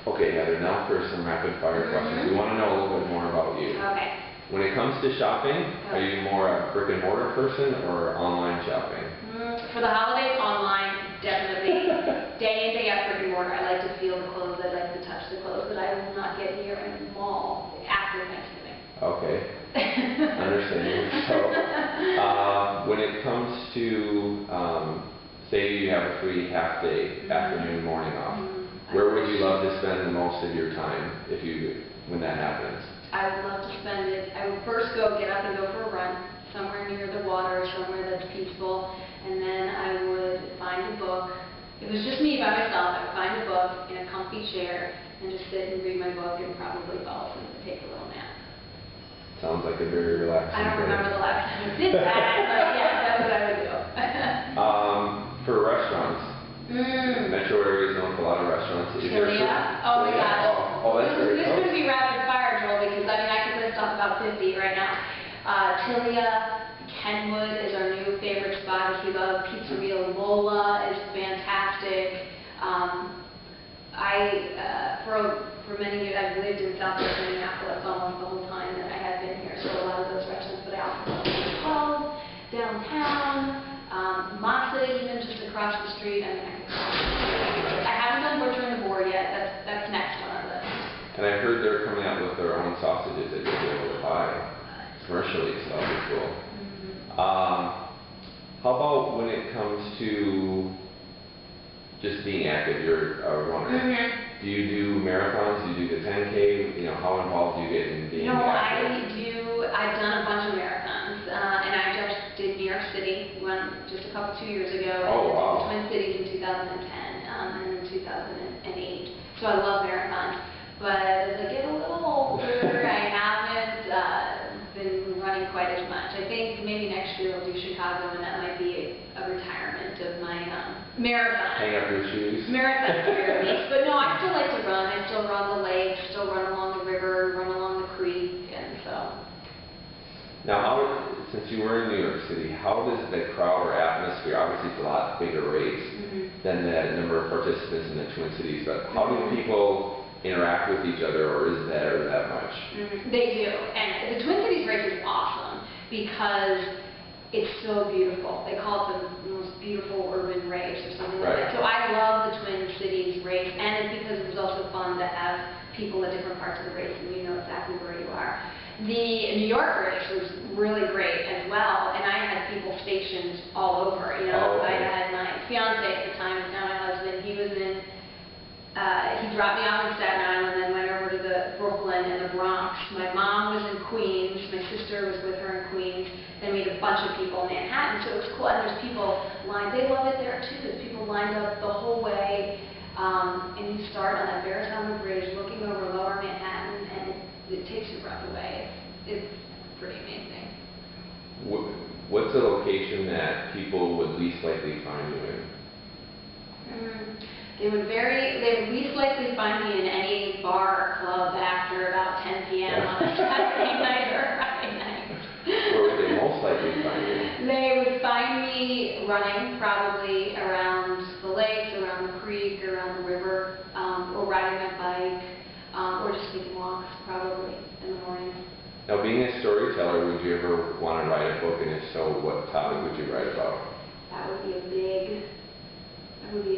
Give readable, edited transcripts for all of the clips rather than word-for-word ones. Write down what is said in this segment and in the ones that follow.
Okay, Heather, now for some rapid fire questions. We want to know a little bit more about you. Okay. When it comes to shopping, are you more a brick and mortar person or online shopping? For the holidays, online, definitely. Day in, day out, brick and mortar. I like to feel the clothes. I like to touch the clothes, but I will not get near a mall after Thanksgiving. Okay. Understanding. So, when it comes to, say you have a free half day, afternoon, morning off, where would you love to spend the most of your time when that happens? I would love to spend it. I would first get up and go for a run somewhere near the water, somewhere that's peaceful, and then I would find a book. If it was just me by myself, I would find a book in a comfy chair and just sit and read my book and probably fall asleep and take a little nap. Sounds like a very relaxing I don't day. remember the last time I did that, but yeah, that's what I would do. For restaurants, metro area is known for a lot of restaurants. Tilia. Oh my gosh. Oh, that's very This cool. would be rapid fire, Joel, because I mean I could list off about 50 right now. Tilia, Kenwood is our new favorite spot, which we love. Pizzeria Lola is fantastic. For many years I've lived in Southwest Minneapolis almost the whole time that I have been here, so a lot of those restaurants. But I also love downtown, Masa, even just across the street. I mean, I haven't done Butcher and the Board yet. That's next on our list. And I've heard they're coming out with their own sausages that you'll be able to buy commercially, so that'll be cool. How about when it comes to just being active? You're a runner. Do you do marathons? Do you do the 10K? You know, how involved do you get in being active? I've done a bunch of marathons, and I just did New York City just 2 years ago. Oh, wow. Twin Cities in 2010 and in 2008. So I love marathons. But as I get a little older, I haven't been running quite as much. I think maybe next year I'll do Chicago, and that might be a retirement of my marathon. Hang up your shoes? Marathon experience. But no, I still like to run. I still run the lake, still run along the river, run along the creek, and so. Now, since you were in New York City, how does the crowd or atmosphere, obviously it's a lot bigger race than the number of participants in the Twin Cities, but how do people interact with each other, or is there that much? They do, and the Twin Cities race is awesome because it's so beautiful. They call it the most beautiful urban race or something like that. So I love the Twin Cities race, and it's because it was also fun to have people at different parts of the race and you know exactly where you are. The New York race was really great as well, and I had people stationed all over. You know, I had my fiance at the time, now my husband. He was in. He dropped me off in Staten Island, then went over to the Brooklyn and the Bronx. My mom was in Queens. My sister was with her in Queens. Then we had a bunch of people in Manhattan, so it was cool. And there's people lined. They love it there too. There's people lined up the whole way, and you start on that Verrazano Bridge, looking over Lower Manhattan, and it takes your breath away. It's pretty amazing. What's the location that people would least likely find you in? They would least likely find me in any bar or club after about 10 p.m. on a Saturday night or Friday night. Where would they most likely find you? They would find me running, probably around the lakes, around the creek, around the river, or riding my bike, or just taking walks, probably, in the morning. Now, being a storyteller, would you ever want to write a book, and if so, what topic would you write about? That would be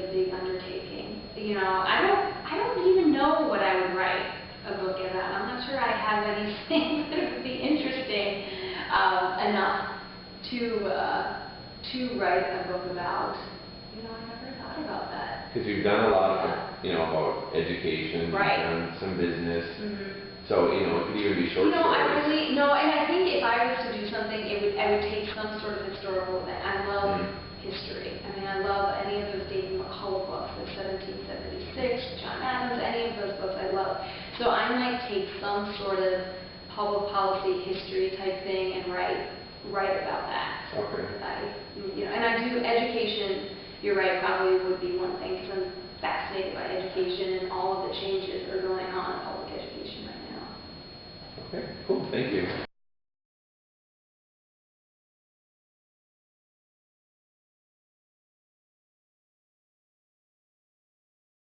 a big undertaking. You know, I don't even know what I would write a book about. I'm not sure I have anything that would be interesting enough to write a book about. You know, I never thought about that. Because you've done a lot of, about education, you've done some business. So, it could even be short stories. And I think if I was to do something, I would take some sort of historical event. I love history. I mean, I love any of those David McCullough books, the 1776, John Adams, any of those books I love. So I might take some sort of public policy history type thing and write about that. Okay. And I do education. You're right, probably would be one thing because I'm fascinated by education and all of the changes that are going on in public education right now. Okay, cool. Thank you.